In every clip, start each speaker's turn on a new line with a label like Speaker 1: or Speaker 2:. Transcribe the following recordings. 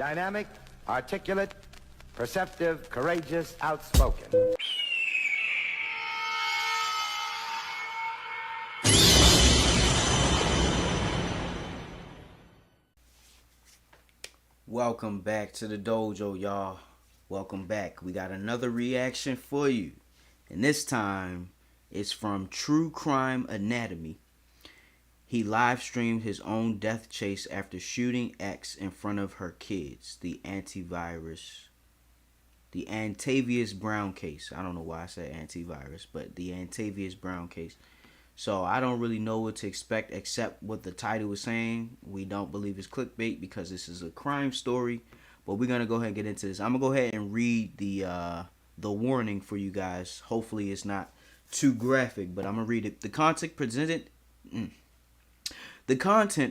Speaker 1: Dynamic, articulate, perceptive, courageous, outspoken.
Speaker 2: Welcome back to the dojo, y'all. Welcome back. We got another reaction for you. And this time, it's from True Crime Anatomy. He live streamed his own death chase after shooting X in front of her kids. The Antavius Brown case. I don't know why I said antivirus, but the Antavius Brown case. So I don't really know what to expect except what the title was saying. We don't believe it's clickbait because this is a crime story. But we're gonna go ahead and get into this. I'm gonna go ahead and read the warning for you guys. Hopefully it's not too graphic, but I'm gonna read it. The content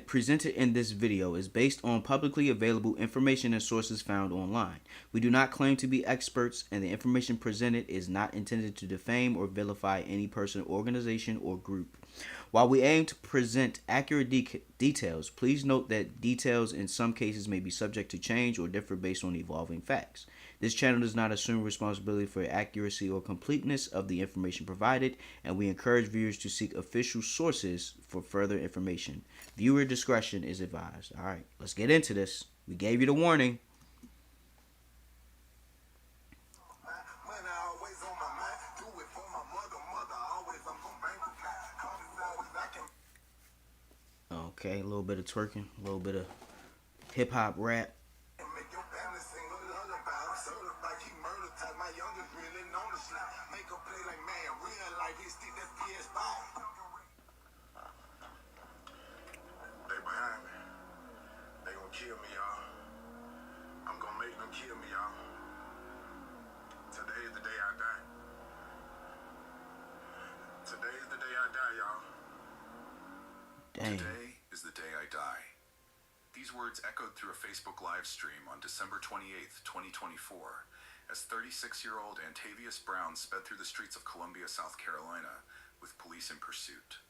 Speaker 2: presented in this video is based on publicly available information and sources found online. We do not claim to be experts, and the information presented is not intended to defame or vilify any person, organization, or group. While we aim to present accurate details, please note that details in some cases may be subject to change or differ based on evolving facts. This channel does not assume responsibility for accuracy or completeness of the information provided, and we encourage viewers to seek official sources for further information. Viewer discretion is advised. All right, let's get into this. We gave you the warning. Okay, a little bit of twerking, a little bit of hip-hop rap.
Speaker 3: They behind me. They gonna kill me, y'all. I'm gonna make them kill me, y'all. Today is the day I die. Today is the day I die, y'all.
Speaker 2: Dang.
Speaker 4: Today is the day I die. These words echoed through a Facebook live stream on December 28th, 2024, as 36-year-old Antavius Brown sped through the streets of Columbia, South Carolina, with police in pursuit.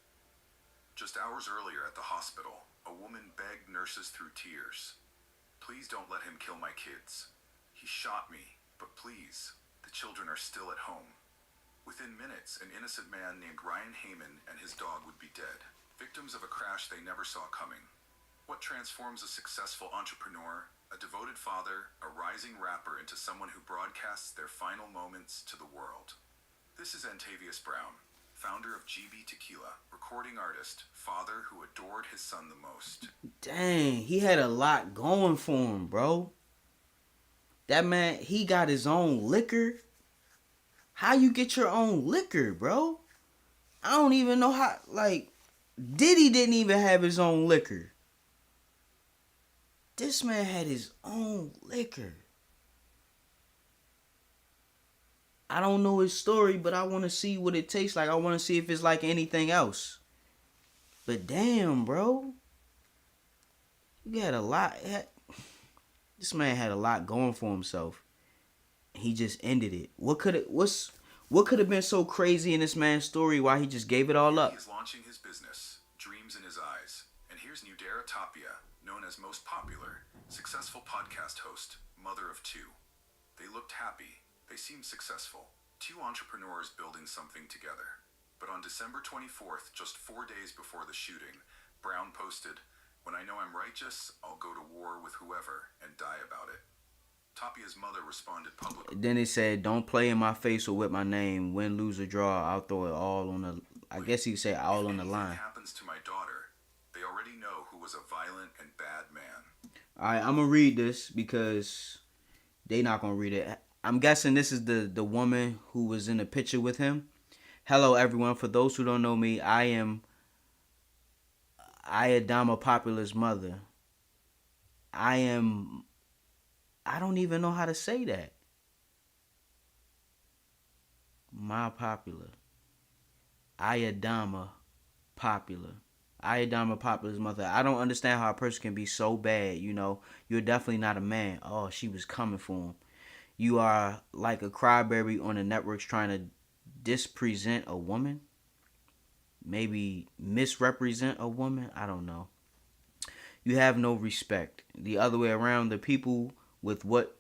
Speaker 4: Just hours earlier at the hospital, a woman begged nurses through tears, "Please don't let him kill my kids. He shot me, but please, the children are still at home." Within minutes, an innocent man named Ryan Heyman and his dog would be dead, victims of a crash they never saw coming. What transforms a successful entrepreneur, a devoted father, a rising rapper into someone who broadcasts their final moments to the world? This is Antavius Brown, founder of GB Tequila, recording artist, father who adored his son the most.
Speaker 2: Dang, he had a lot going for him, bro. That man, he got his own liquor. How you get your own liquor, bro? I don't even know how, like, Diddy didn't even have his own liquor. This man had his own liquor. I don't know his story, but I want to see what it tastes like. I want to see if it's like anything else. But damn, bro. You got a lot. This man had a lot going for himself. He just ended it. What could have been so crazy in this man's story why he just gave it all up?
Speaker 4: He is launching his business, Dreams in His Eyes. And here's Nudera Tapia, known as most popular, successful podcast host, mother of two. They looked happy. They seemed successful. Two entrepreneurs building something together. But on December 24th, just 4 days before the shooting, Brown posted, "When I know I'm righteous, I'll go to war with whoever and die about it." Tapia's mother responded publicly.
Speaker 2: Then he said, "Don't play in my face or with my name. Win, lose, or draw, I'll throw it all on the..." I guess he said all on the line.
Speaker 4: If anything happens to my daughter, they already know who was a violent and bad man.
Speaker 2: Alright, I'm going to read this because they not going to read it. I'm guessing this is the woman who was in the picture with him. "Hello, everyone. For those who don't know me, I am Ayadama Popular's mother. I don't even know how to say that. My Popular. Ayadama Popular. Ayadama Popular's mother. I don't understand how a person can be so bad, you know. You're definitely not a man." Oh, she was coming for him. "You are like a crybaby on the networks trying to dispresent a woman. Maybe misrepresent a woman. I don't know. You have no respect. The other way around, the people with what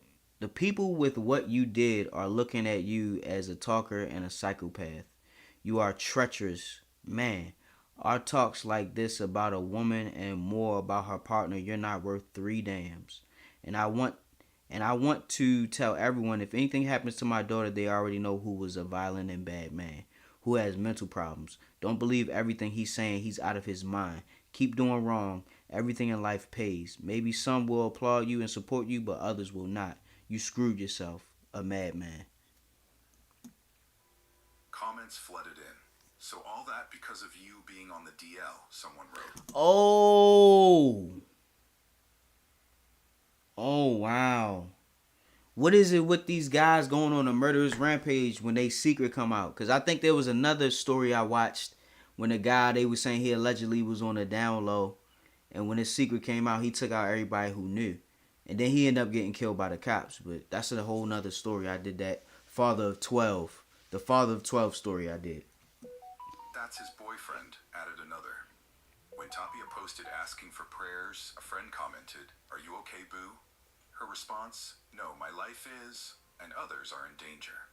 Speaker 2: you did are looking at you as a talker and a psychopath. You are treacherous. Man, our talks like this about a woman and more about her partner, you're not worth three damns. And I want to tell everyone, if anything happens to my daughter, they already know who was a violent and bad man, who has mental problems. Don't believe everything he's saying. He's out of his mind. Keep doing wrong. Everything in life pays. Maybe some will applaud you and support you, but others will not. You screwed yourself. A madman.
Speaker 4: Comments flooded in. So all that because of you being on the DL, someone wrote.
Speaker 2: Oh, wow. What is it with these guys going on a murderous rampage when they secret come out? Because I think there was another story I watched when a guy, they were saying he allegedly was on a down low. And when his secret came out, he took out everybody who knew. And then he ended up getting killed by the cops. But that's a whole nother story. I did that. Father of 12. The Father of 12 story I did.
Speaker 4: That's his boyfriend, added another. When Tapia posted asking for prayers, a friend commented, "Are you okay, boo?" Her response, "No, my life is, and others are in danger."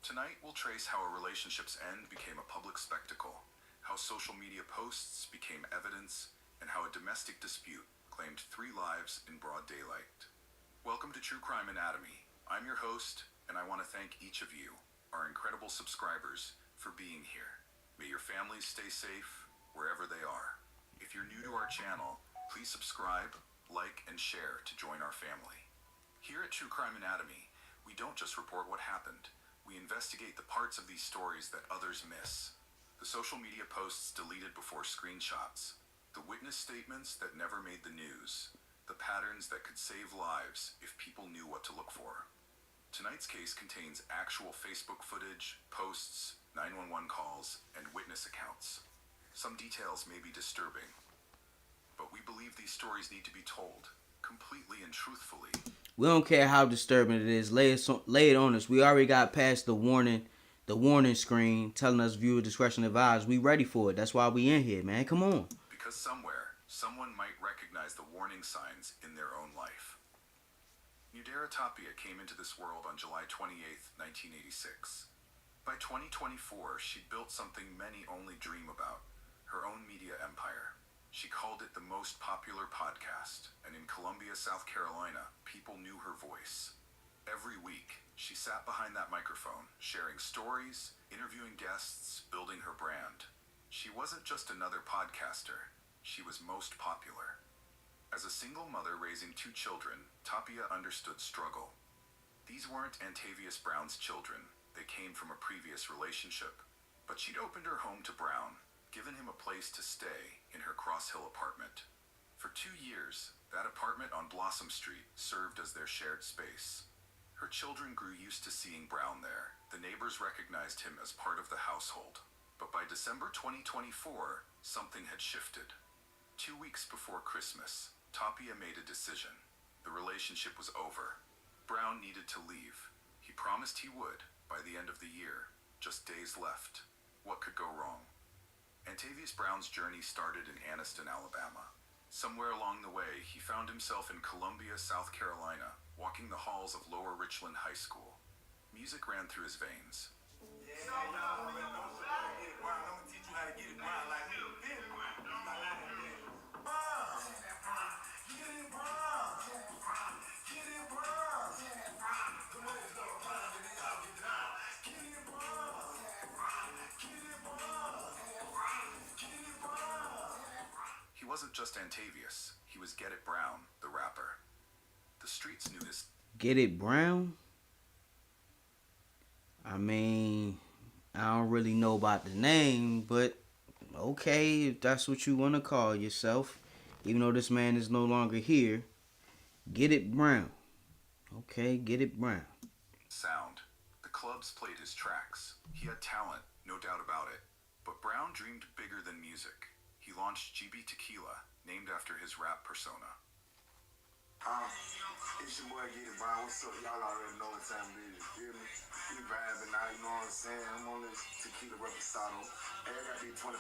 Speaker 4: Tonight, we'll trace how a relationship's end became a public spectacle, how social media posts became evidence, and how a domestic dispute claimed 3 lives in broad daylight. Welcome to True Crime Anatomy. I'm your host, and I want to thank each of you, our incredible subscribers, for being here. May your families stay safe wherever they are. If you're new to our channel, please subscribe, like, and share to join our family. Here at True Crime Anatomy, we don't just report what happened. We investigate the parts of these stories that others miss. The social media posts deleted before screenshots. The witness statements that never made the news. The patterns that could save lives if people knew what to look for. Tonight's case contains actual Facebook footage, posts, 911 calls, and witness accounts. Some details may be disturbing, but we believe these stories need to be told completely and truthfully.
Speaker 2: We don't care how disturbing it is. Lay it on us. We already got past the warning screen telling us viewer discretion advised. We ready for it. That's why we in here, man. Come on.
Speaker 4: Because somewhere, someone might recognize the warning signs in their own life. Nudera Tapia came into this world on July 28, 1986. By 2024, she'd built something many only dream about, her own media empire. She called it the most popular podcast, and in Columbia, South Carolina, people knew her voice. Every week, she sat behind that microphone, sharing stories, interviewing guests, building her brand. She wasn't just another podcaster, she was most popular. As a single mother raising 2 children, Tapia understood struggle. These weren't Antavius Brown's children, they came from a previous relationship. But she'd opened her home to Brown, given him a place to stay in her Cross Hill apartment. For 2 years, that apartment on Blossom Street served as their shared space. Her children grew used to seeing Brown there. The neighbors recognized him as part of the household. But by December 2024, something had shifted. 2 weeks before Christmas, Tapia made a decision. The relationship was over. Brown needed to leave. He promised he would by the end of the year. Just days left. What could go wrong? Antavius Brown's journey started in Anniston, Alabama. Somewhere along the way, he found himself in Columbia, South Carolina, walking the halls of Lower Richland High School. Music ran through his veins. He wasn't just Antavius, he was Get It Brown, the rapper. The streets knew his...
Speaker 2: Get It Brown? I mean, I don't really know about the name, but okay, if that's what you want to call yourself. Even though this man is no longer here, Get It Brown. Okay, Get It Brown.
Speaker 4: Sound. The clubs played his tracks. He had talent, no doubt about it. But Brown dreamed bigger than music. He launched GB Tequila, named after his rap persona.
Speaker 3: It's your boy Get It Brown. What's up? Y'all already know what time it is. You feel me? We vibing now, you know what I'm saying? I'm on this tequila reposado. Hey, I got these $25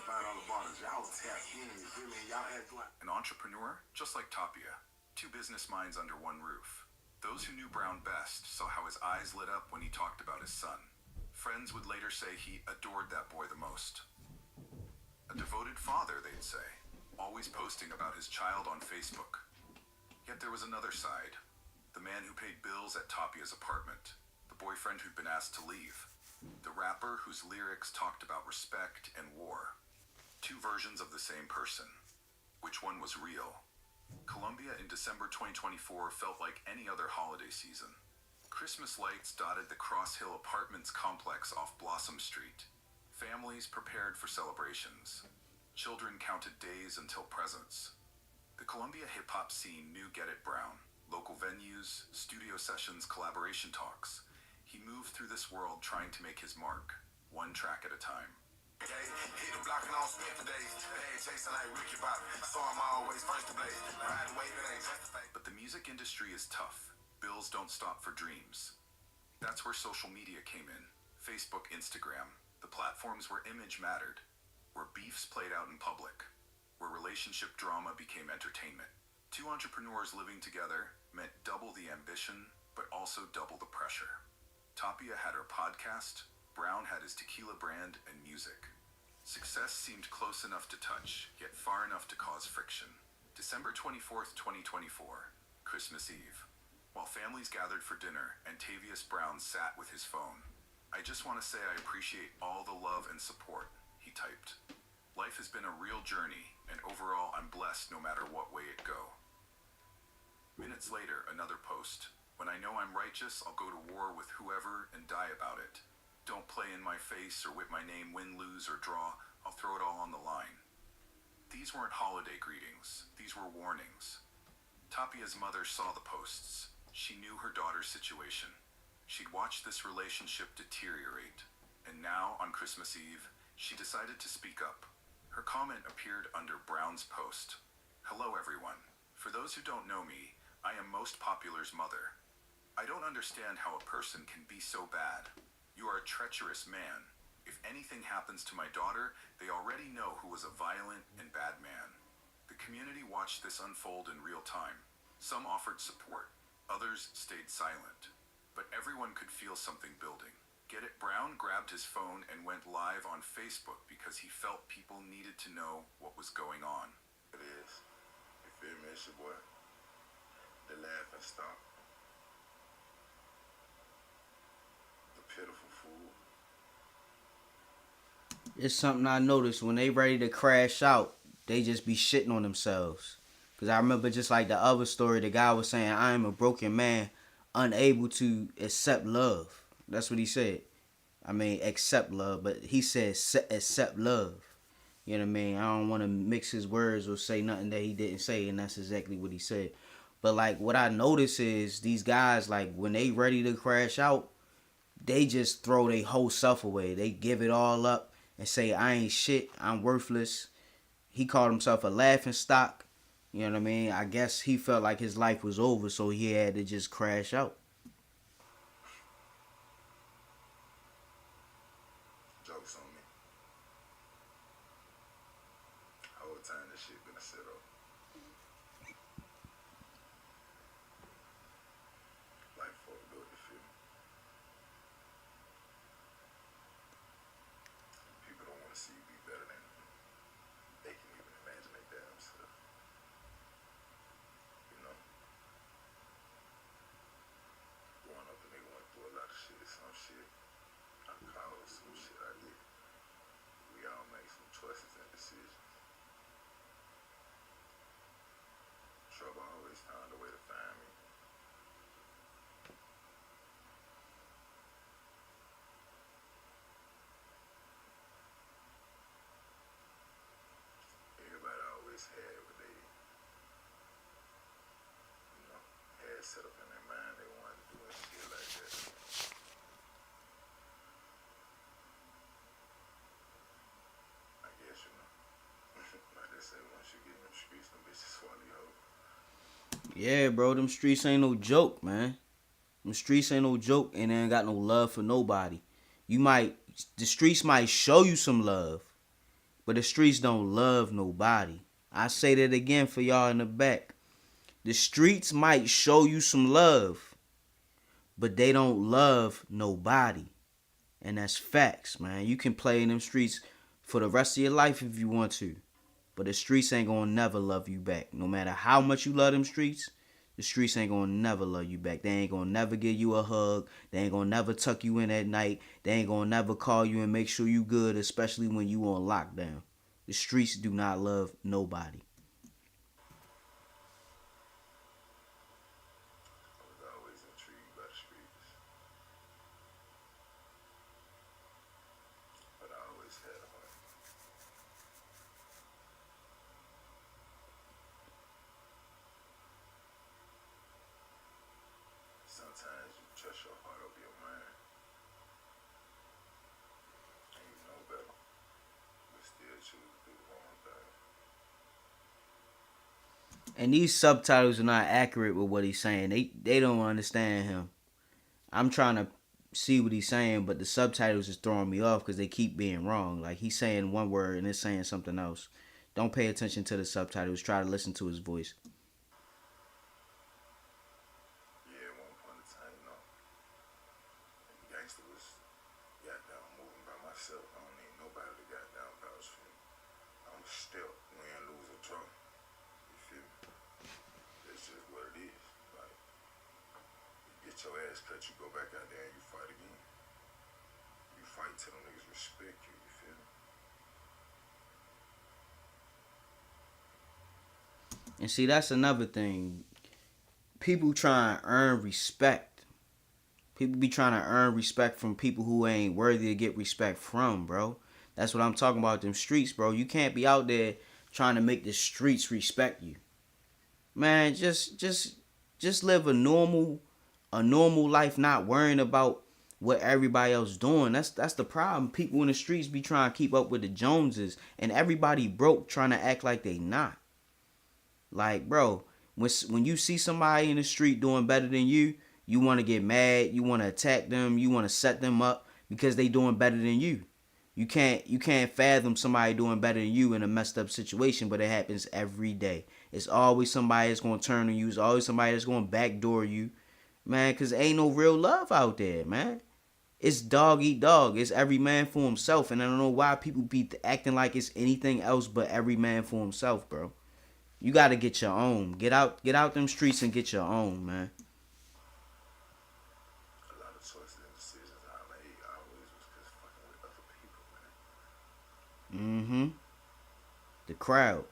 Speaker 3: bottles. Y'all tap in, you feel me? Y'all act like
Speaker 4: An entrepreneur, just like Tapia. Two business minds under one roof. Those who knew Brown best saw how his eyes lit up when he talked about his son. Friends would later say he adored that boy the most. A devoted father, they'd say, always posting about his child on Facebook. Yet there was another side. The man who paid bills at Tapia's apartment. The boyfriend who'd been asked to leave. The rapper whose lyrics talked about respect and war. Two versions of the same person. Which one was real? Colombia in December 2024 felt like any other holiday season. Christmas lights dotted the Cross Hill Apartments complex off Blossom Street. Families prepared for celebrations. Children counted days until presents. The Colombia hip-hop scene knew Get It Brown. Local venues, studio sessions, collaboration talks. He moved through this world trying to make his mark, one track at a time.
Speaker 3: hit the block and on spent the days. Bad chasing like Ricky Bobby. So I'm always first to blaze. Ride the wave, it ain't just a fake.
Speaker 4: But the music industry is tough. Bills don't stop for dreams. That's where social media came in. Facebook, Instagram. The platforms where image mattered. Where beefs played out in public. Where relationship drama became entertainment. Two entrepreneurs living together meant double the ambition, but also double the pressure. Tapia had her podcast. Brown had his tequila brand and music. Success seemed close enough to touch, yet far enough to cause friction. December 24th, 2024, Christmas Eve. While families gathered for dinner, Antavius Brown sat with his phone. I just want to say I appreciate all the love and support, he typed. Life has been a real journey, and overall I'm blessed no matter what way it go. Minutes later, another post. When I know I'm righteous, I'll go to war with whoever and die about it. Don't play in my face or with my name, win, lose, or draw. I'll throw it all on the line. These weren't holiday greetings. These were warnings. Tapia's mother saw the posts. She knew her daughter's situation. She'd watched this relationship deteriorate. And now, on Christmas Eve, she decided to speak up. Her comment appeared under Brown's post. Hello, everyone. For those who don't know me, I am Most Popular's mother. I don't understand how a person can be so bad. You are a treacherous man. If anything happens to my daughter, they already know who was a violent and bad man. The community watched this unfold in real time. Some offered support. Others stayed silent. But everyone could feel something building. Get It Brown grabbed his phone and went live on Facebook because he felt people needed to know what was going on.
Speaker 3: It is. You feel me? It's your boy. The laughing stock. The pitiful fool.
Speaker 2: It's something I noticed when they ready to crash out, they just be shitting on themselves. Because I remember just like the other story, the guy was saying, I am a broken man, unable to accept love. That's what he said. I mean, accept love, but he said accept love. You know what I mean? I don't want to mix his words or say nothing that he didn't say, and that's exactly what he said. But like what I notice is these guys, like when they ready to crash out, they just throw their whole self away. They give it all up and say, I ain't shit, I'm worthless. He called himself a laughing stock. You know what I mean? I guess he felt like his life was over, so he had to just crash out.
Speaker 3: Jokes on me. Whole time this shit been a setup. Like fucked up, you feel me? People don't want to see you be better than they can even imagine they damn self. You know? Growing up, a nigga went through a lot of shit. Some shit I called, some shit I did. We all make some choices and decisions. Trouble always found a way to find me. Everybody always had what they, had set up in their mind they wanted to do and shit like that. I guess, like they say, once you get in them streets, them bitches swallow you whole.
Speaker 2: Yeah, bro, them streets ain't no joke, man. Them streets ain't no joke, and they ain't got no love for nobody. The streets might show you some love, but the streets don't love nobody. I say that again for y'all in the back. The streets might show you some love, but they don't love nobody. And that's facts, man. You can play in them streets for the rest of your life if you want to. But the streets ain't gonna never love you back. No matter how much you love them streets, the streets ain't gonna never love you back. They ain't gonna never give you a hug. They ain't gonna never tuck you in at night. They ain't gonna never call you and make sure you good, especially when you on lockdown. The streets do not love nobody.
Speaker 3: I was always intrigued by the streets, but I always had a heart. Sometimes you trust your heart over your mind, and you know better, but still choose to do the wrong thing.
Speaker 2: And these subtitles are not accurate with what he's saying. They don't understand him. I'm trying to see what he's saying, but the subtitles is throwing me off because they keep being wrong. Like he's saying one word and it's saying something else. Don't pay attention to the subtitles. Try to listen to his voice.
Speaker 3: Yeah, at one point in time, you know, gangster was goddamn moving by myself. I don't need nobody to goddamn vouch for me. I'm still win, lose, or draw. You feel me? That's just what it is. Like, you get your ass cut, you go back out there and you fight again. You fight till them niggas respect you, you feel me?
Speaker 2: And see, that's another thing. People try and earn respect. People be trying to earn respect from people who ain't worthy to get respect from, bro. That's what I'm talking about, them streets, bro. You can't be out there trying to make the streets respect you. Man, just live a normal life, not worrying about what everybody else doing. That's the problem. People in the streets be trying to keep up with the Joneses, and everybody broke trying to act like they not. Like, bro, when you see somebody in the street doing better than you, you want to get mad, you want to attack them, you want to set them up because they doing better than you. You can't fathom somebody doing better than you in a messed up situation, but it happens every day. It's always somebody that's going to turn on you. It's always somebody that's going to backdoor you, man, because ain't no real love out there, man. It's dog eat dog. It's every man for himself, and I don't know why people be acting like it's anything else but every man for himself, bro. You got to get your own. Get out them streets and get your own, man.
Speaker 3: A lot of choices and decisions I made always was just fucking with other people, man.
Speaker 2: The crowd.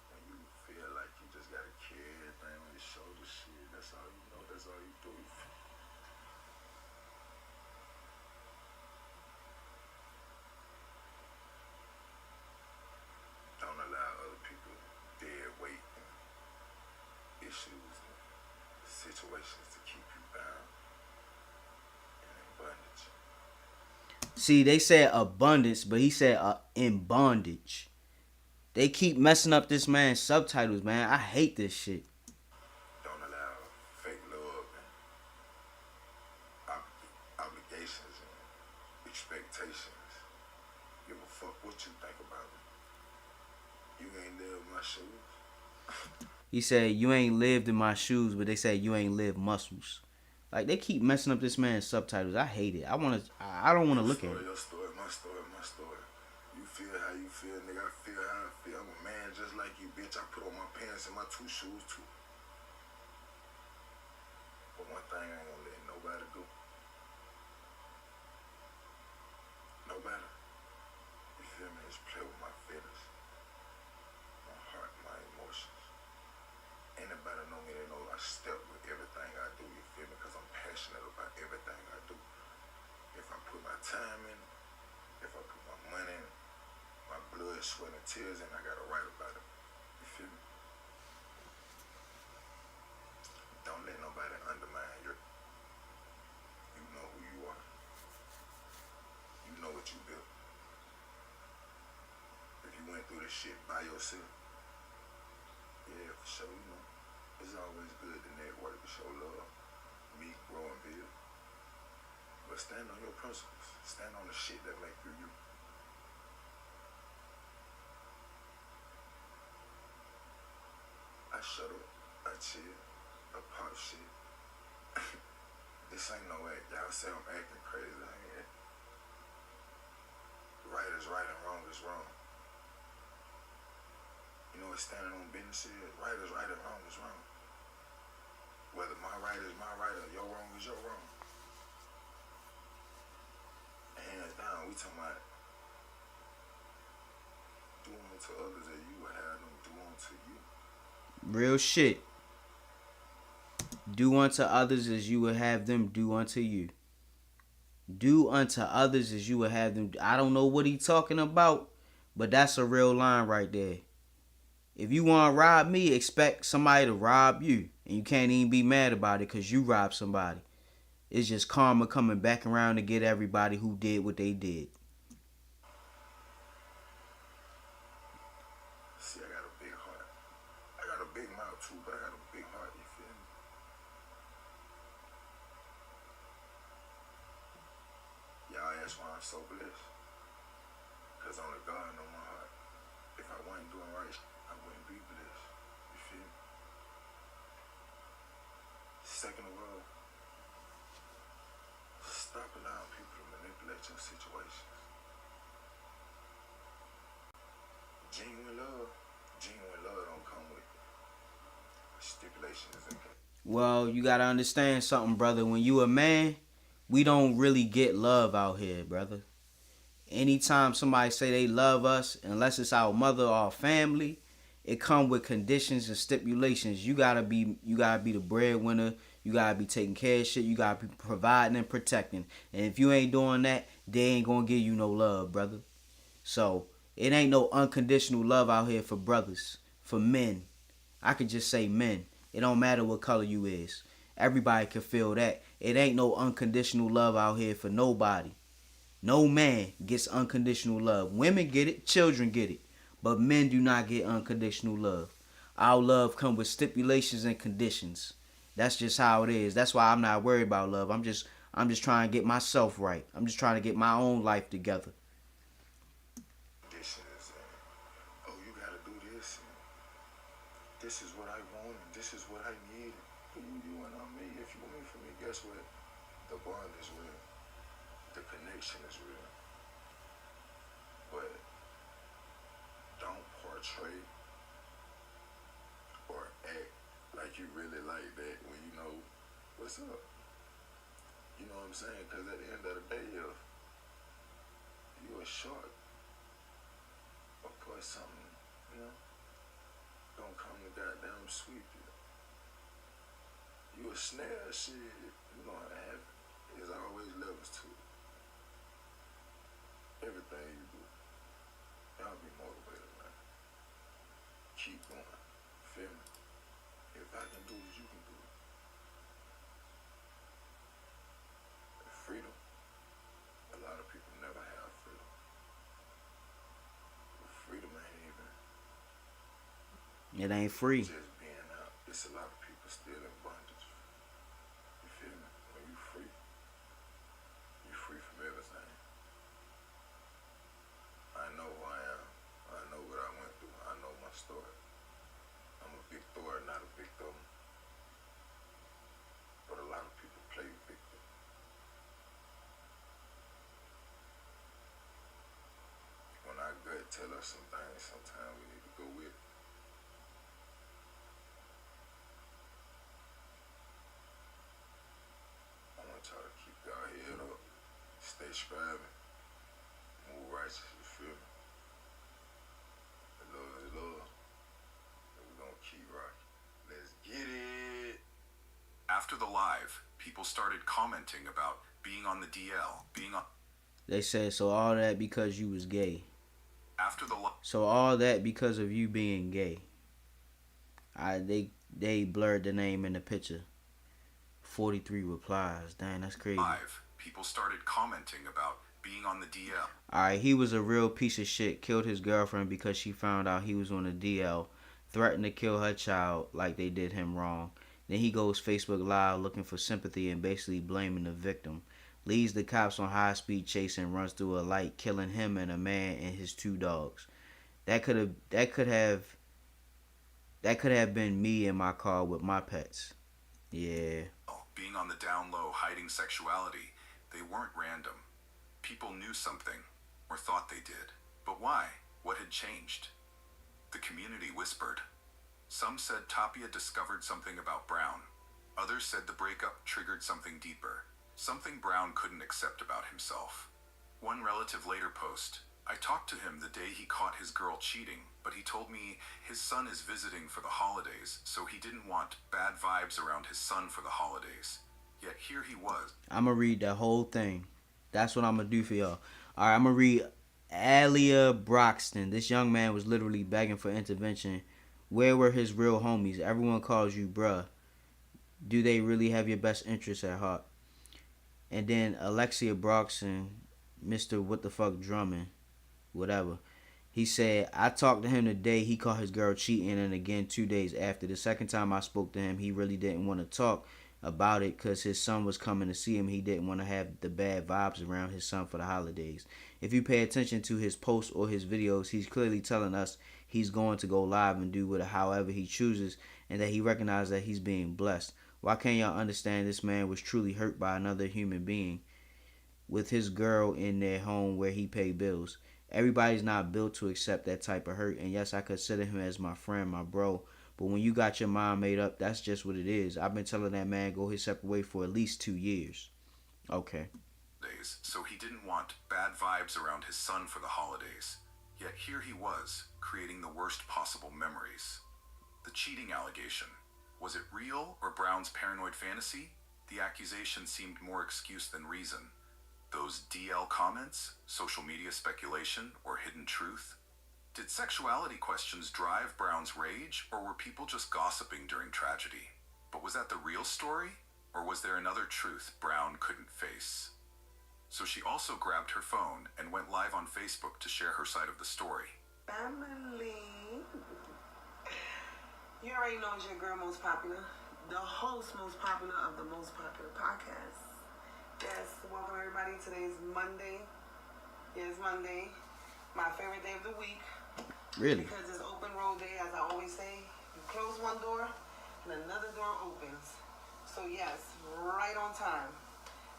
Speaker 3: When you feel like you just gotta carry everything on your shoulders, shit, that's all you know, that's all you do. Don't allow other people dead weight and issues and situations to keep you bound and in bondage.
Speaker 2: See, they said abundance, but he said in bondage. They keep messing up this man's subtitles, man. I hate this shit.
Speaker 3: Don't allow fake love and obligations and expectations. Give a fuck what you think about me. You ain't lived my shoes.
Speaker 2: He said, you ain't lived in my shoes, but they said you ain't lived muscles. Like, they keep messing up this man's subtitles. I hate it. I don't want to look at it.
Speaker 3: Your story, my story, my story. You feel how you feel, nigga. I feel how I feel. I'm a man just like you, bitch. I put on my pants and my two shoes, too. But one thing I ain't gonna let nobody do. Nobody. You feel me? Just play with my feelings. My heart, my emotions. Anybody know me, they know I step with everything I do, you feel me? Because I'm passionate about everything I do. If I put my time in, if I put my money in, my blood, sweat, and tears in, I gotta write about it. You feel me? Don't let nobody undermine you know who you are. You know what you built. If you went through this shit by yourself, good to network and show love, meet, grow, and build. But stand on your principles. Stand on the shit that make you you. I shut up. I chill. I pop shit. This ain't no act. Y'all say I'm acting crazy. I ain't acting. Right is right and wrong is wrong. You know what standing on business is? Right is right and wrong is wrong. Whether my right is my right or your wrong is your wrong. Hands down, we talking about do unto others as you would have them do unto you.
Speaker 2: Real shit. Do unto others as you would have them do unto you. Do unto others as you would have them. I don't know what he talking about, but that's a real line right there. If you want to rob me, expect somebody to rob you. And you can't even be mad about it because you robbed somebody. It's just karma coming back around to get everybody who did what they did.
Speaker 3: See, I got a big heart. I got a big mouth too, but I got a big heart, you feel me? Y'all ask why I'm so blessed. Because only God know my heart. If I wasn't doing right, I wouldn't be blessed. You feel me? Second of all, stop allowing people to manipulate your situations. Genuine love don't come with stipulations and
Speaker 2: Well, you got to understand something, brother. When you a man, we don't really get love out here, brother. Anytime somebody say they love us, unless it's our mother or our family, it come with conditions and stipulations. You gotta be the breadwinner. You gotta be taking care of shit. You gotta be providing and protecting. And if you ain't doing that, they ain't gonna give you no love, brother. So it ain't no unconditional love out here for brothers, for men. I could just say men. It don't matter what color you is. Everybody can feel that. It ain't no unconditional love out here for nobody. No man gets unconditional love. Women get it, children get it. But men do not get unconditional love. Our love comes with stipulations and conditions. That's just how it is. That's why I'm not worried about love. I'm just trying to get myself right. I'm just trying to get my own life together.
Speaker 3: conditions and, oh, you gotta do this and this is what I want and this is what I need. You and I'm me. If you want me for me, guess what? The bond is real. The connection is real. But don't portray or act like you really like that when you know what's up. You know what I'm saying? Because at the end of the day, if you are short, of course something, you know, gonna come to goddamn sweep you. You a snare, shit, you gonna have, there's always levels to it. Everything you do, y'all be motivated, man. Keep going, feel me? If I can do it, you can do it. Freedom, a lot of people never have freedom. Freedom ain't even
Speaker 2: It ain't free.
Speaker 3: just being out. It's a lot of people still in bondage. You feel me? When you free from everything. I know who I am. I know what I went through. I know my story. I'm a victor, not a victim. But a lot of people play victim. When our gut tell us some things, sometimes we need to go with it. I want y'all to keep y'all head up, stay striving, move righteous, you feel me? The love is love, and we're gonna keep rocking. Let's get it.
Speaker 4: After the live, people started commenting about being on the DL, being on.
Speaker 2: They said, so all that because you was gay.
Speaker 4: After the
Speaker 2: So all that because of you being gay. They blurred the name in the picture. 43 replies. Dang, that's crazy.
Speaker 4: live, people started commenting about being on the DL.
Speaker 2: Alright, he was a real piece of shit. Killed his girlfriend because she found out he was on the DL. Threatened to kill her child like they did him wrong. Then he goes Facebook Live looking for sympathy and basically blaming the victim. Leads the cops on high-speed chase and runs through a light, killing him and a man and his 2 dogs. That could have been me in my car with my pets. Yeah.
Speaker 4: Being on the down low, hiding sexuality, they weren't random. People knew something, or thought they did. But why? What had changed? The community whispered. Some said Tapia discovered something about Brown. Others said the breakup triggered something deeper, something Brown couldn't accept about himself. One relative later posted, I talked to him the day he caught his girl cheating, but he told me his son is visiting for the holidays, so he didn't want bad vibes around his son for the holidays. Yet here he was.
Speaker 2: I'm going to read that whole thing. That's what I'm going to do for y'all. All right, I'm going to read Alia Broxton. This young man was literally begging for intervention. Where were his real homies? Everyone calls you bruh. Do they really have your best interests at heart? And then Alexia Broxton, Mr. What the fuck Drummond, whatever. He said, I talked to him the day he caught his girl cheating, and again 2 days after. The second time I spoke to him, he really didn't want to talk about it because his son was coming to see him. He didn't want to have the bad vibes around his son for the holidays. If you pay attention to his posts or his videos, he's clearly telling us he's going to go live and do whatever however he chooses, and that he recognizes that he's being blessed. Why can't y'all understand this man was truly hurt by another human being with his girl in their home where he paid bills? Everybody's not built to accept that type of hurt, and yes, I consider him as my friend, my bro, but when you got your mind made up, that's just what it is. I've been telling that man go his separate way for at least 2 years. Okay.
Speaker 4: So he didn't want bad vibes around his son for the holidays. Yet here he was, creating the worst possible memories. The cheating allegation. Was it real or Brown's paranoid fantasy? The accusation seemed more excuse than reason. Those DL comments, social media speculation, or hidden truth? Did sexuality questions drive Brown's rage, or were people just gossiping during tragedy? But was that the real story, or was there another truth Brown couldn't face? So she also grabbed her phone and went live on Facebook to share her side of the story.
Speaker 5: Family. You already know it's your girl most popular, the host most popular of the most popular podcast. Yes, welcome everybody. Today is Monday. It is Monday, my favorite day of the week.
Speaker 2: Really?
Speaker 5: Because it's open road day, as I always say. You close one door and another door opens. So yes, right on time.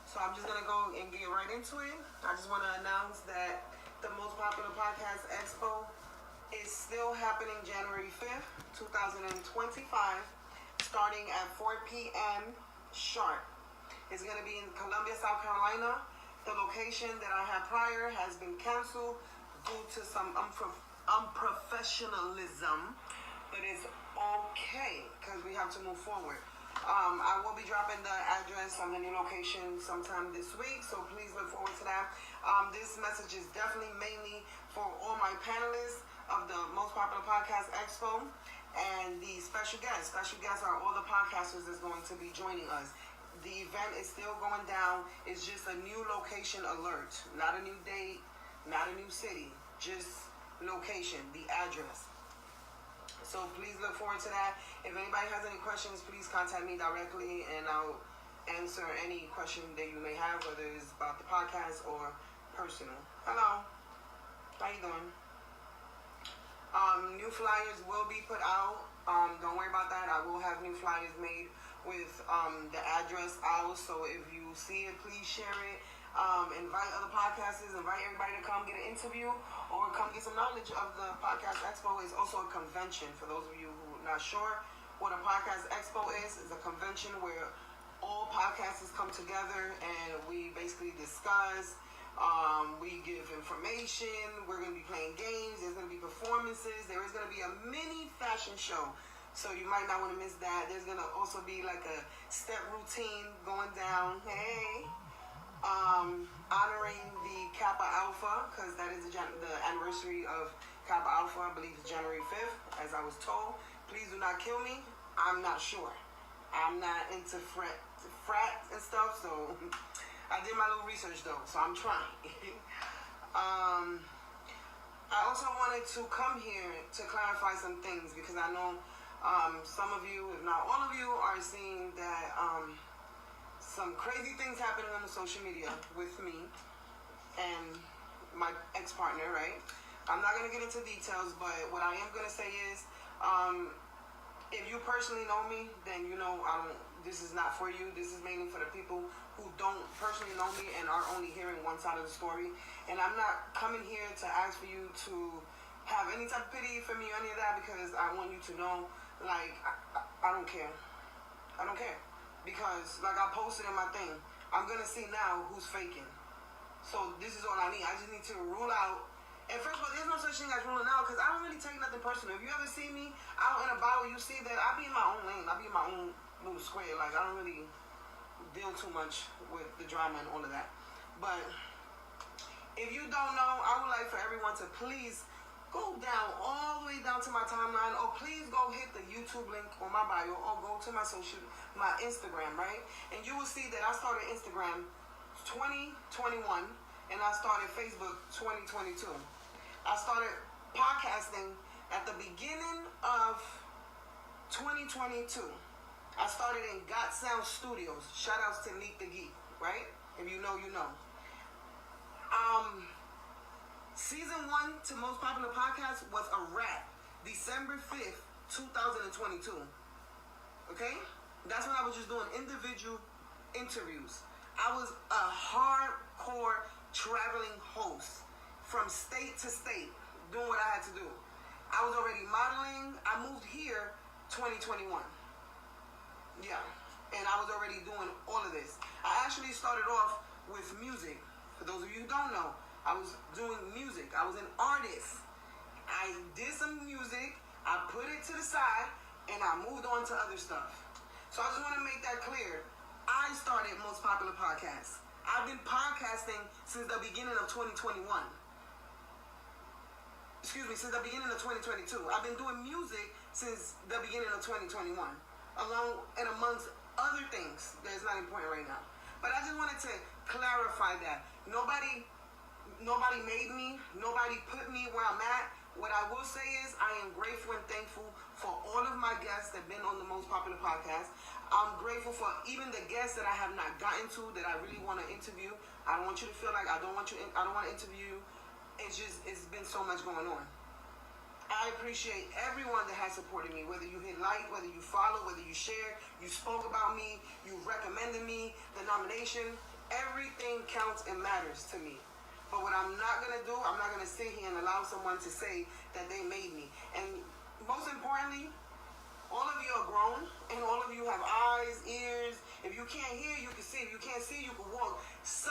Speaker 5: So I'm just going to go and get right into it. I just want to announce that the Most Popular Podcast Expo is still happening January 5th, 2025, starting at 4 p.m. sharp. It's going to be in Columbia, South Carolina. The location that I had prior has been canceled due to some unprofessionalism, but it's okay because we have to move forward. I will be dropping the address on the new location sometime this week, so please look forward to that. This message is definitely mainly for all my panelists of the Most Popular Podcast Expo and the special guests. Special guests are all the podcasters that's going to be joining us. The event is still going down. It's just a new location alert, not a new date, not a new city, just location, the address. So please look forward to that. If anybody has any questions, please contact me directly and I'll answer any question that you may have, whether it's about the podcast or personal. Hello. How you doing? New flyers will be put out. Don't worry about that. I will have new flyers made with the address out. So if you see it, please share it. Invite other podcasters, invite everybody to come get an interview or come get some knowledge of the Podcast Expo. It's also a convention. For those of you who are not sure what a Podcast Expo is a convention where all podcasters come together and we basically discuss, we give information, we're going to be playing games, there's going to be performances, there is going to be a mini fashion show. So you might not want to miss that. There's going to also be like a step routine going down. Hey. Honoring the Kappa Alpha, because that is the anniversary of Kappa Alpha. I believe it's January 5th, as I was told. Please do not kill me. I'm not sure. I'm not into frat and stuff, so I did my little research though, so I'm trying. I also wanted to come here to clarify some things because I know Some of you, if not all of you, are seeing that some crazy things happening on the social media with me and my ex-partner, right? I'm not going to get into details, but what I am going to say is, if you personally know me, then you know this is not for you. This is mainly for the people who don't personally know me and are only hearing one side of the story. And I'm not coming here to ask for you to have any type of pity for me or any of that, because I want you to know, like, I don't care. I don't care. Because, like I posted in my thing, I'm going to see now who's faking. So this is all I need. I just need to rule out. And first of all, there's no such thing as ruling out, because I don't really take nothing personal. If you ever see me out and about, you see that I be in my own lane. I be in my own little square. Like, I don't really deal too much with the drama and all of that. But if you don't know, I would like for everyone to please go down, all the way down to my timeline, or please go hit the YouTube link on my bio, or go to my Instagram, right? And you will see that I started Instagram 2021, and I started Facebook 2022. I started podcasting at the beginning of 2022. I started in Got Sound Studios. Shout outs to Neek the Geek, right? If you know, you know. Season 1 to most popular podcast was a wrap. December 5th, 2022. Okay? That's when I was just doing individual interviews. I was a hardcore traveling host from state to state, doing what I had to do. I was already modeling. I moved here 2021. Yeah. And I was already doing all of this. I actually started off with music. For those of you who don't know, I was doing music. I was an artist. I did some music, I put it to the side, and I moved on to other stuff. So I just want to make that clear. I started Most Popular Podcasts. I've been podcasting since the beginning of 2021. Excuse me, since the beginning of 2022. I've been doing music since the beginning of 2021, along and amongst other things that is not important right now. But I just wanted to clarify that. Nobody made me. Nobody put me where I'm at. What I will say is I am grateful and thankful for all of my guests that have been on the Most Popular Podcast. I'm grateful for even the guests that I have not gotten to that I really want to interview. I don't want you to feel like I don't want to interview you. It's been so much going on. I appreciate everyone that has supported me, whether you hit like, whether you follow, whether you share, you spoke about me, you recommended me, the nomination. Everything counts and matters to me. But what I'm not going to do, I'm not going to sit here and allow someone to say that they made me. And most importantly, all of you are grown, and all of you have eyes, ears. If you can't hear, you can see. If you can't see, you can walk. So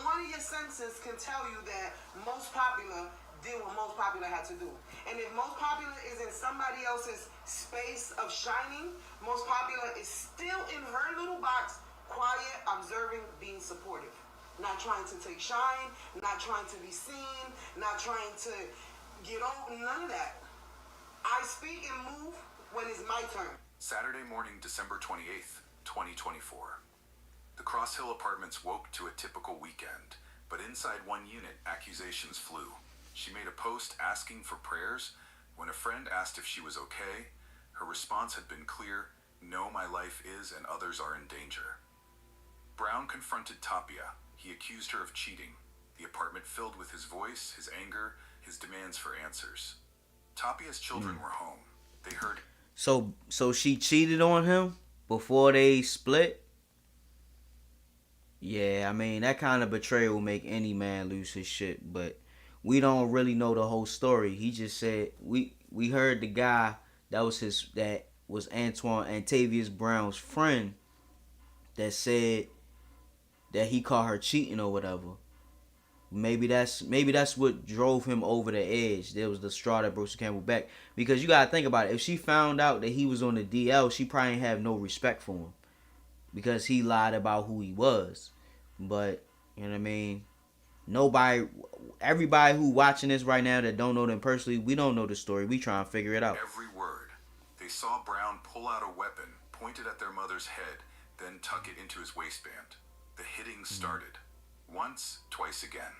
Speaker 5: one of your senses can tell you that Most Popular did what Most Popular had to do. And if Most Popular is in somebody else's space of shining, Most Popular is still in her little box, quiet, observing, being supportive. Not trying to take shine, not trying to be seen, not trying to get over, none of that. I speak and move when it's my turn.
Speaker 4: Saturday morning, December 28th, 2024. The Cross Hill Apartments woke to a typical weekend, but inside one unit, accusations flew. She made a post asking for prayers. When a friend asked if she was okay, her response had been clear: "No, my life is, and others are in danger." Brown confronted Tapia. He accused her of cheating. The apartment filled with his voice, his anger, his demands for answers. Tapia's children were home. They heard.
Speaker 2: So she cheated on him before they split? Yeah, I mean, that kind of betrayal will make any man lose his shit, but we don't really know the whole story. He just said we heard the guy that was Antavius Brown's friend that said that he caught her cheating or whatever. Maybe that's what drove him over the edge. There was the straw that broke the camel's back. Because you gotta think about it. If she found out that he was on the DL, she probably didn't have no respect for him, because he lied about who he was. But you know what I mean. Everybody who watching this right now that don't know them personally, we don't know the story. We trying to figure it out.
Speaker 4: Every word. They saw Brown pull out a weapon, point it at their mother's head, then tuck it into his waistband. The hitting started. Once, twice again.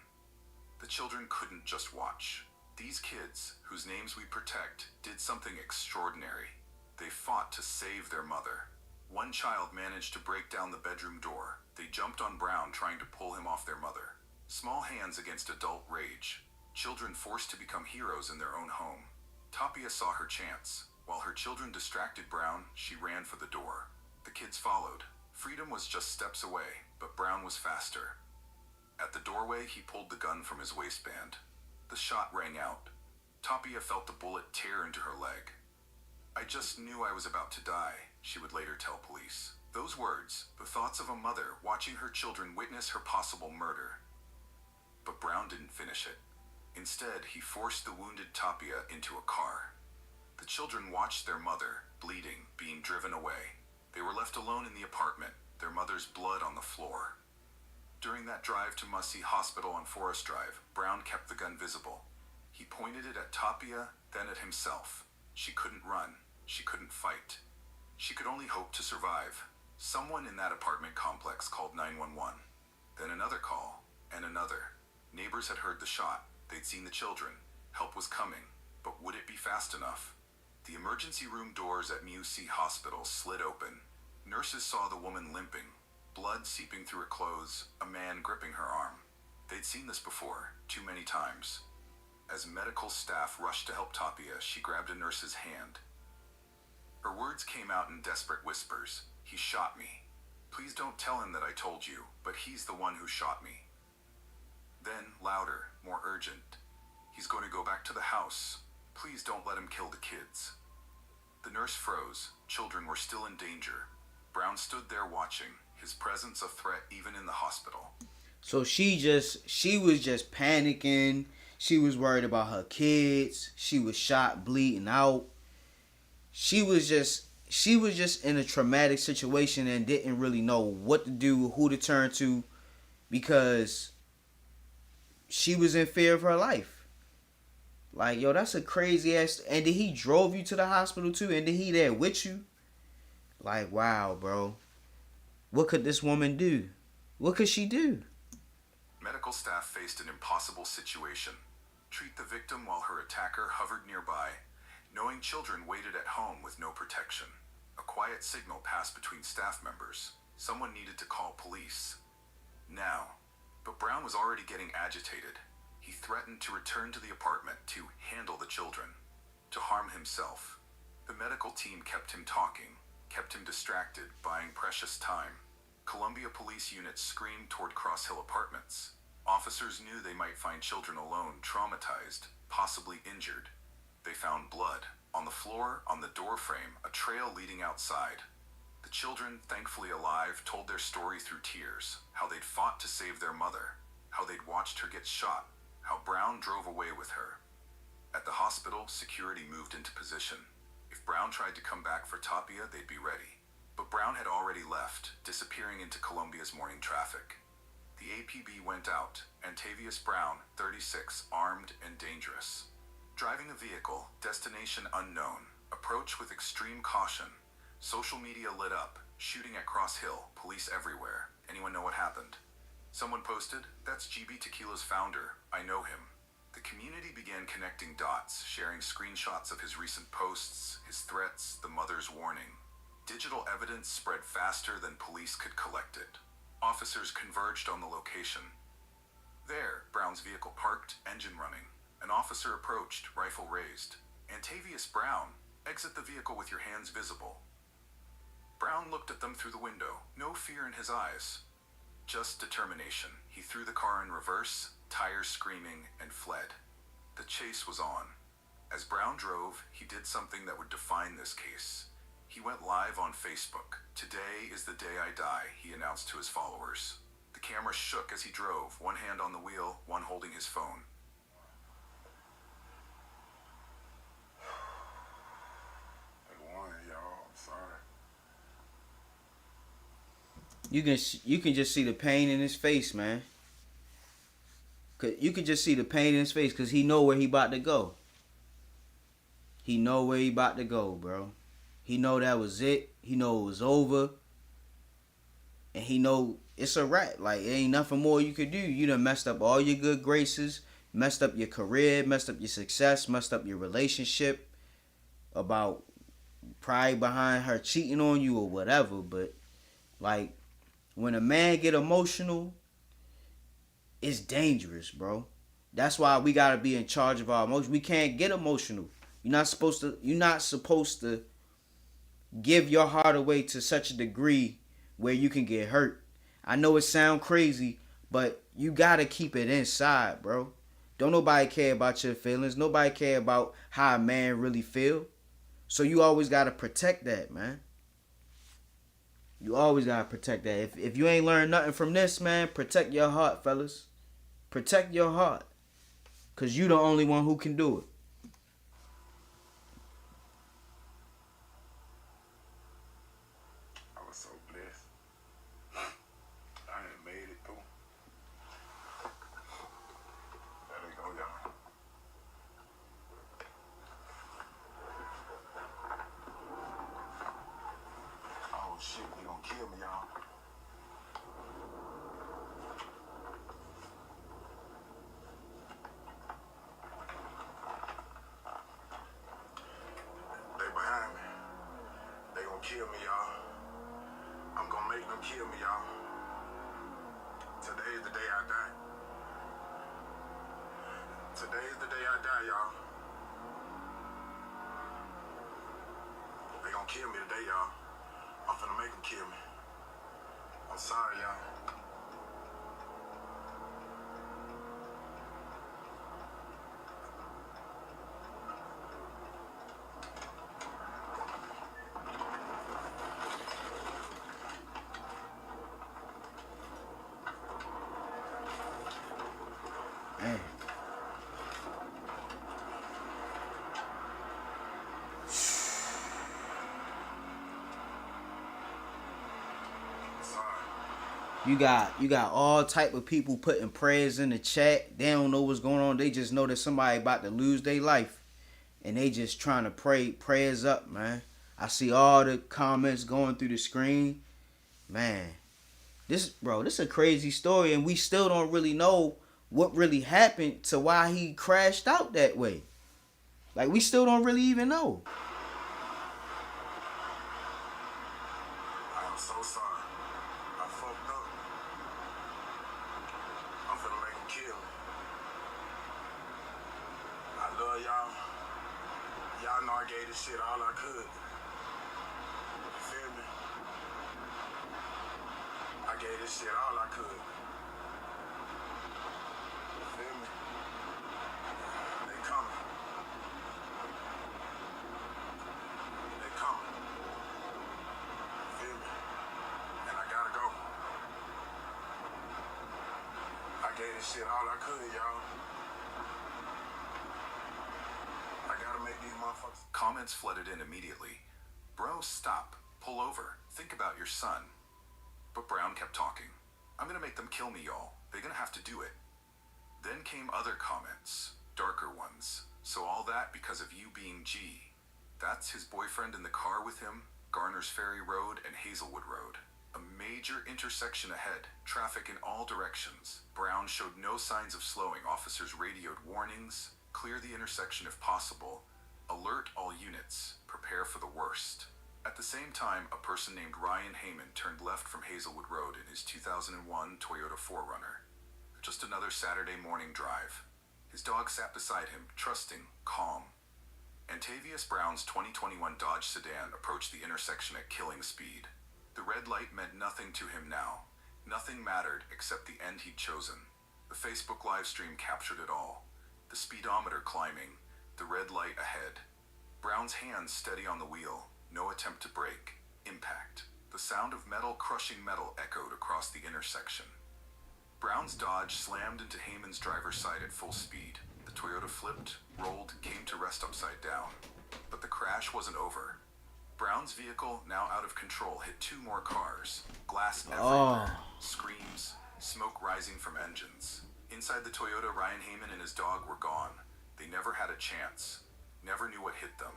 Speaker 4: The children couldn't just watch. These kids, whose names we protect, did something extraordinary. They fought to save their mother. One child managed to break down the bedroom door. They jumped on Brown, trying to pull him off their mother. Small hands against adult rage. Children forced to become heroes in their own home. Tapia saw her chance. While her children distracted Brown, she ran for the door. The kids followed. Freedom was just steps away, but Brown was faster. At the doorway, he pulled the gun from his waistband. The shot rang out. Tapia felt the bullet tear into her leg. "I just knew I was about to die," she would later tell police. Those words, the thoughts of a mother watching her children witness her possible murder. But Brown didn't finish it. Instead, he forced the wounded Tapia into a car. The children watched their mother, bleeding, being driven away. They were left alone in the apartment, their mother's blood on the floor. During that drive to Mussey Hospital on Forest Drive, Brown kept the gun visible. He pointed it at Tapia, then at himself. She couldn't run. She couldn't fight. She could only hope to survive. Someone in that apartment complex called 911. Then another call, and another. Neighbors had heard the shot. They'd seen the children. Help was coming. But would it be fast enough? The emergency room doors at Mussey Hospital slid open. Nurses saw the woman limping, blood seeping through her clothes, a man gripping her arm. They'd seen this before, too many times. As medical staff rushed to help Tapia, she grabbed a nurse's hand. Her words came out in desperate whispers. "He shot me. Please don't tell him that I told you, but he's the one who shot me." Then, louder, more urgent. "He's going to go back to the house. Please don't let him kill the kids." The nurse froze. Children were still in danger. Brown stood there watching, his presence a threat even in the hospital.
Speaker 2: So she was just panicking. She was worried about her kids. She was shot, bleeding out. She was just in a traumatic situation and didn't really know what to do, who to turn to, because she was in fear of her life. Like, yo, that's a crazy ass. And then he drove you to the hospital too, and then he there with you. Like, wow, bro. What could this woman do? What could she do?
Speaker 4: Medical staff faced an impossible situation. Treat the victim while her attacker hovered nearby, knowing children waited at home with no protection. A quiet signal passed between staff members. Someone needed to call police. Now. But Brown was already getting agitated. He threatened to return to the apartment to handle the children, to harm himself. The medical team kept him talking, kept him distracted, buying precious time. Columbia police units screamed toward Cross Hill Apartments. Officers knew they might find children alone, traumatized, possibly injured. They found blood. On the floor, on the door frame, a trail leading outside. The children, thankfully alive, told their story through tears. How they'd fought to save their mother. How they'd watched her get shot. How Brown drove away with her. At the hospital, security moved into position. If Brown tried to come back for Tapia, they'd be ready. But Brown had already left, disappearing into Columbia's morning traffic. The APB went out. Antavius Brown, 36, armed and dangerous. Driving a vehicle, destination unknown. Approach with extreme caution. Social media lit up. Shooting at Cross Hill. Police everywhere. Anyone know what happened? Someone posted, "That's GB Tequila's founder. I know him." The community began connecting dots, sharing screenshots of his recent posts, his threats, the mother's warning. Digital evidence spread faster than police could collect it. Officers converged on the location. There, Brown's vehicle parked, engine running. An officer approached, rifle raised. "Antavius Brown, exit the vehicle with your hands visible." Brown looked at them through the window, no fear in his eyes. Just determination. He threw the car in reverse, tires screaming, and fled. The chase was on. As Brown drove, he did something that would define this case. He went live on Facebook. "Today is the day I die," he announced to his followers. The camera shook as he drove, one hand on the wheel, one holding his phone.
Speaker 3: Y'all, I'm sorry.
Speaker 2: You can just see the pain in his face, man. You can just see the pain in his face because he know where he about to go. He know where he about to go, bro. He know that was it. He know it was over. And he know it's a wrap. Like, it ain't nothing more you could do. You done messed up all your good graces, messed up your career, messed up your success, messed up your relationship. About probably behind her cheating on you or whatever, but like when a man get emotional, it's dangerous, bro. That's why we gotta be in charge of our emotions. We can't get emotional. You're not supposed to give your heart away to such a degree where you can get hurt. I know it sound crazy, but you gotta keep it inside, bro. Don't nobody care about your feelings. Nobody care about how a man really feel. So you always gotta protect that, man. You always gotta protect that. If you ain't learned nothing from this, man, protect your heart, fellas. Protect your heart. Cause you the only one who can do it.
Speaker 3: I was so blessed. I ain't made it through. There they go, y'all. Oh shit, he gonna kill me, y'all. They behind me. They gonna kill me, y'all. I'm gonna make them kill me, y'all. Today is the day I die. Today is the day I die, y'all. They gonna kill me today, y'all. I'm finna make them kill me. I'm sorry, y'all.
Speaker 2: Man. You got all type of people putting prayers in the chat. They don't know what's going on. They just know that somebody about to lose their life. And they just trying to pray prayers up, man. I see all the comments going through the screen. Man. This is a crazy story, and we still don't really know what really happened to why he crashed out that way. Like, we still don't really even know.
Speaker 3: I am so sorry. I fucked up. I'm finna make them kill me. I love y'all. Y'all know I gave this shit all I could. You feel me? I gave this shit all I could. You feel me? They coming. They coming. You feel me? And I gotta go. I gave this shit all I could, y'all. I gotta make these motherfuckers.
Speaker 4: Comments flooded in immediately. Bro, stop. Pull over. Think about your son. But Brown kept talking. I'm gonna make them kill me, y'all. They're gonna have to do it. Then came other comments, darker ones. So all that because of you being G. That's his boyfriend in the car with him, Garner's Ferry Road and Hazelwood Road. A major intersection ahead, traffic in all directions. Brown showed no signs of slowing. Officers radioed warnings, clear the intersection if possible. Alert all units, prepare for the worst. At the same time, a person named Ryan Heyman turned left from Hazelwood Road in his 2001 Toyota 4Runner. Just another Saturday morning drive. His dog sat beside him, trusting, calm. Antavius Brown's 2021 Dodge sedan approached the intersection at killing speed. The red light meant nothing to him now. Nothing mattered except the end he'd chosen. The Facebook live stream captured it all. The speedometer climbing, the red light ahead. Brown's hands steady on the wheel. No attempt to brake. Impact. The sound of metal crushing metal echoed across the intersection. Brown's Dodge slammed into Heyman's driver's side at full speed. The Toyota flipped, rolled, came to rest upside down. But the crash wasn't over. Brown's vehicle, now out of control, hit two more cars. Glass everywhere. Screams, smoke rising from engines. Inside the Toyota, Ryan Heyman and his dog were gone. They never had a chance. Never knew what hit them.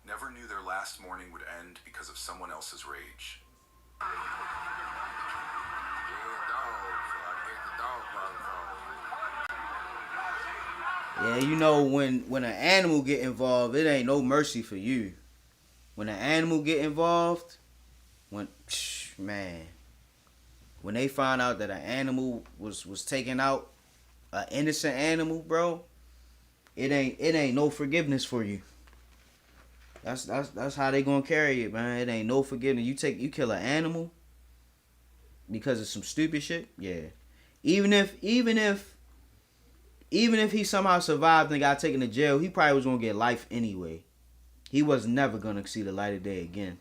Speaker 4: Never knew their last morning would end because of someone else's rage.
Speaker 2: Yeah, you know, when an animal get involved, it ain't no mercy for you. when an animal get involved, man, when they find out that an animal was taking out an innocent animal, bro, it ain't no forgiveness for you. That's how they gonna carry it, man. It ain't no forgiveness. You kill an animal because of some stupid shit, yeah. Even if he somehow survived and got taken to jail, he probably was gonna get life anyway. He was never gonna see the light of day again.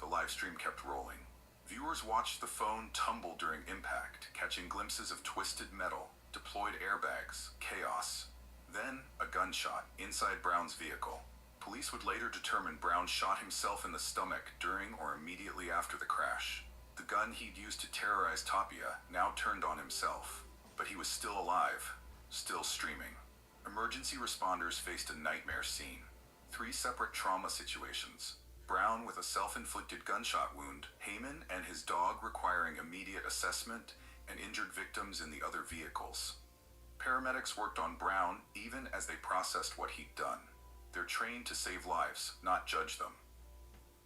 Speaker 4: The live stream kept rolling. Viewers watched the phone tumble during impact, catching glimpses of twisted metal, deployed airbags, chaos. Then, a gunshot inside Brown's vehicle. Police would later determine Brown shot himself in the stomach during or immediately after the crash. The gun he'd used to terrorize Tapia now turned on himself. But he was still alive, still streaming. Emergency responders faced a nightmare scene. 3 separate trauma situations. Brown with a self-inflicted gunshot wound, Heyman and his dog requiring immediate assessment, and injured victims in the other vehicles. Paramedics worked on Brown even as they processed what he'd done. They're trained to save lives, not judge them.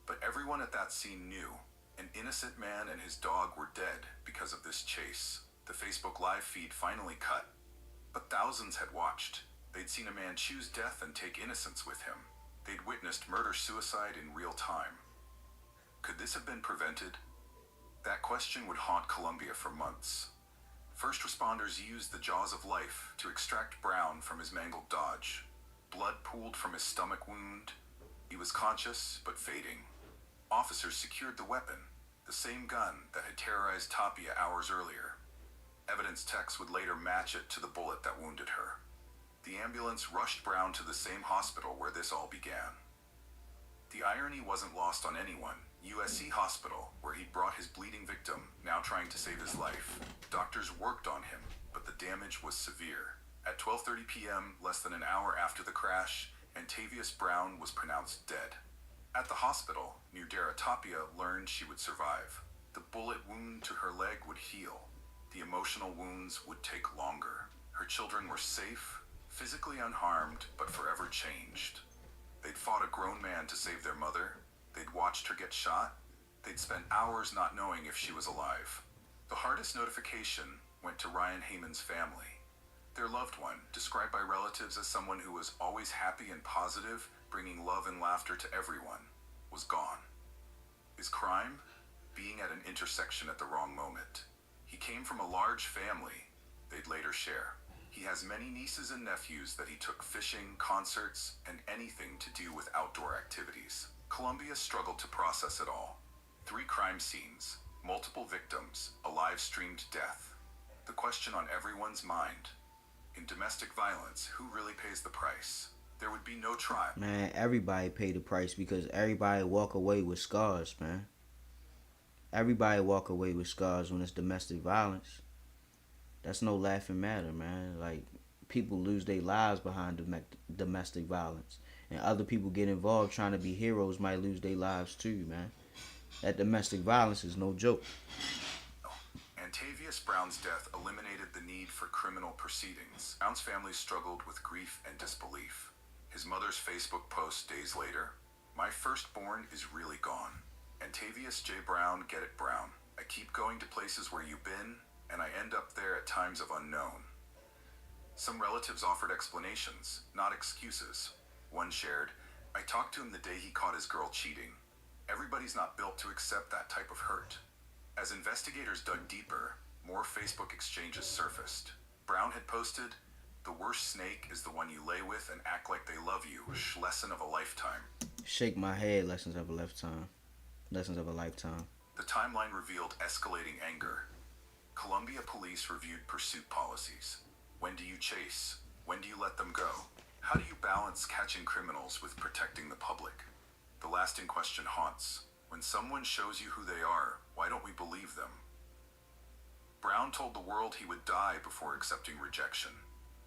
Speaker 4: But everyone at that scene knew an innocent man and his dog were dead because of this chase. The Facebook live feed finally cut. But thousands had watched. They'd seen a man choose death and take innocence with him. They'd witnessed murder-suicide in real time. Could this have been prevented? That question would haunt Colombia for months. First responders used the jaws of life to extract Brown from his mangled Dodge. Blood pooled from his stomach wound. He was conscious, but fading. Officers secured the weapon, the same gun that had terrorized Tapia hours earlier. Evidence techs would later match it to the bullet that wounded her. The ambulance rushed Brown to the same hospital where this all began. The irony wasn't lost on anyone. USC Hospital, where he'd brought his bleeding victim, now trying to save his life. Doctors worked on him, but the damage was severe. At 12:30 p.m., less than an hour after the crash, Antavius Brown was pronounced dead. At the hospital, Nudera Tapia learned she would survive. The bullet wound to her leg would heal. The emotional wounds would take longer. Her children were safe, physically unharmed, but forever changed. They'd fought a grown man to save their mother. They'd watched her get shot. They'd spent hours not knowing if she was alive. The hardest notification went to Ryan Heyman's family. Their loved one, described by relatives as someone who was always happy and positive, bringing love and laughter to everyone, was gone. His crime? Being at an intersection at the wrong moment. He came from a large family they'd later share. He has many nieces and nephews that he took fishing, concerts, and anything to do with outdoor activities. Colombia struggled to process it all. 3 crime scenes, multiple victims, a live-streamed death. The question on everyone's mind. In domestic violence, who really pays the price? There would be no trial.
Speaker 2: Man, everybody pay the price because everybody walk away with scars, man. Everybody walk away with scars when it's domestic violence. That's no laughing matter, man. Like, people lose their lives behind domestic violence. And other people get involved trying to be heroes might lose their lives too, man. That domestic violence is no joke.
Speaker 4: Antavius Brown's death eliminated the need for criminal proceedings. Brown's family struggled with grief and disbelief. His mother's Facebook post days later, "My firstborn is really gone. Antavius J. Brown, get it Brown. I keep going to places where you've been, and I end up there at times of unknown." Some relatives offered explanations, not excuses. One shared, "I talked to him the day he caught his girl cheating. Everybody's not built to accept that type of hurt." As investigators dug deeper, more Facebook exchanges surfaced. Brown had posted, "The worst snake is the one you lay with and act like they love you. Lesson of a lifetime."
Speaker 2: Shake my head, lessons of a lifetime. Lessons of a lifetime.
Speaker 4: The timeline revealed escalating anger. Colombia police reviewed pursuit policies. When do you chase? When do you let them go? How do you balance catching criminals with protecting the public? The lasting question haunts. When someone shows you who they are, why don't we believe them? Brown told the world he would die before accepting rejection.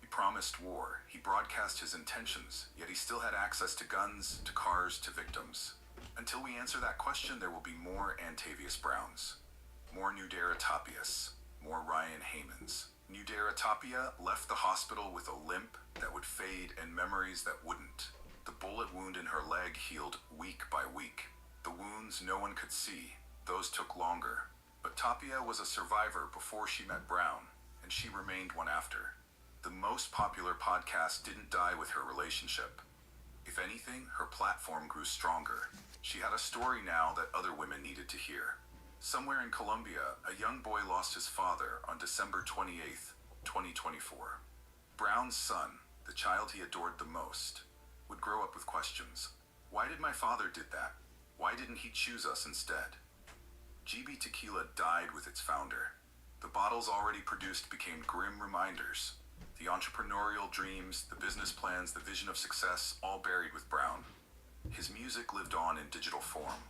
Speaker 4: He promised war. He broadcast his intentions, yet he still had access to guns, to cars, to victims. Until we answer that question, there will be more Antavius Browns. More Nudera Tapias. More Ryan Haymans. Nudera Tapia left the hospital with a limp that would fade and memories that wouldn't. The bullet wound in her leg healed week by week. The wounds no one could see. Those took longer. But Tapia was a survivor before she met Brown, and she remained one after. The most popular podcast didn't die with her relationship. If anything, her platform grew stronger. She had a story now that other women needed to hear. Somewhere in Colombia, a young boy lost his father on December 28th, 2024. Brown's son, the child he adored the most, would grow up with questions. Why did my father did that? Why didn't he choose us instead? GB Tequila died with its founder. The bottles already produced became grim reminders. The entrepreneurial dreams, the business plans, the vision of success, all buried with Brown. His music lived on in digital form.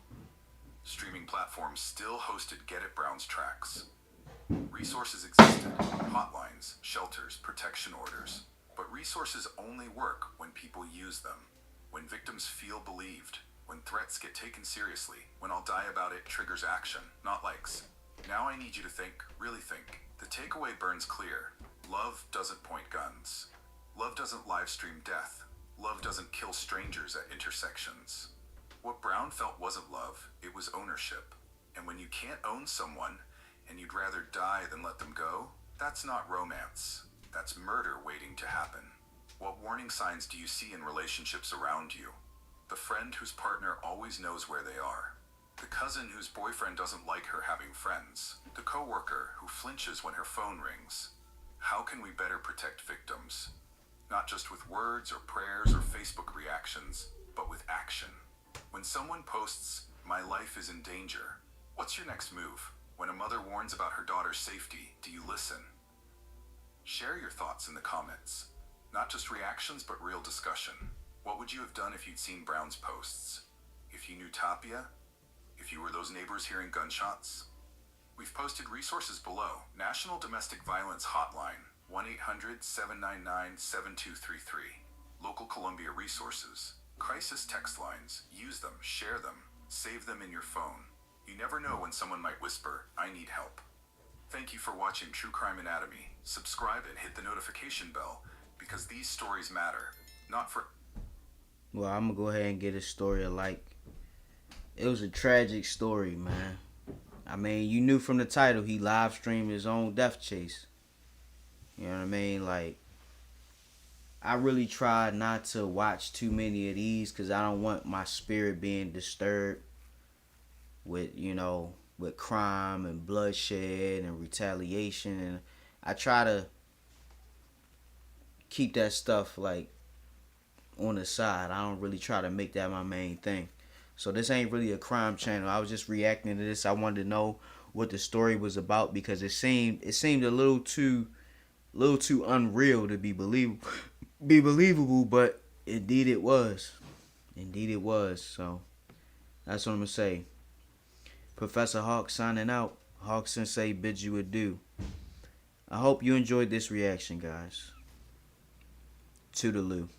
Speaker 4: Streaming platforms still hosted Get It Brown's tracks. Resources existed, hotlines, shelters, protection orders. But resources only work when people use them, when victims feel believed, when threats get taken seriously, when I'll die about it triggers action, not likes. Now I need you to think, really think. The takeaway burns clear. Love doesn't point guns. Love doesn't live stream death. Love doesn't kill strangers at intersections. What Brown felt wasn't love, it was ownership. And when you can't own someone, and you'd rather die than let them go, that's not romance. That's murder waiting to happen. What warning signs do you see in relationships around you? The friend whose partner always knows where they are. The cousin whose boyfriend doesn't like her having friends. The coworker who flinches when her phone rings. How can we better protect victims? Not just with words or prayers or Facebook reactions, but with action. When someone posts, "My life is in danger," what's your next move? When a mother warns about her daughter's safety, do you listen? Share your thoughts in the comments. Not just reactions, but real discussion. What would you have done if you'd seen Brown's posts? If you knew Tapia? If you were those neighbors hearing gunshots? We've posted resources below. National Domestic Violence Hotline, 1-800-799-7233. Local Columbia resources. Crisis text lines. Use them, share them, save them in your phone. You never know when someone might whisper, "I need help." Thank you for watching True Crime Anatomy. Subscribe and hit the notification bell, because these stories matter. Not for...
Speaker 2: Well, I'm gonna go ahead and get a story alike. It was a tragic story, man. I mean, you knew from the title, he live streamed his own death chase. You know what I mean? Like, I really try not to watch too many of these because I don't want my spirit being disturbed with, you know, with crime and bloodshed and retaliation. And I try to keep that stuff, like, on the side. I don't really try to make that my main thing. So this ain't really a crime channel. I was just reacting to this. I wanted to know what the story was about because it seemed a little too unreal to be believable, but indeed it was. Indeed it was. So that's what I'm gonna say. Professor Hawk signing out. Hawk Sensei bids you adieu. I hope you enjoyed this reaction, guys. Toodaloo.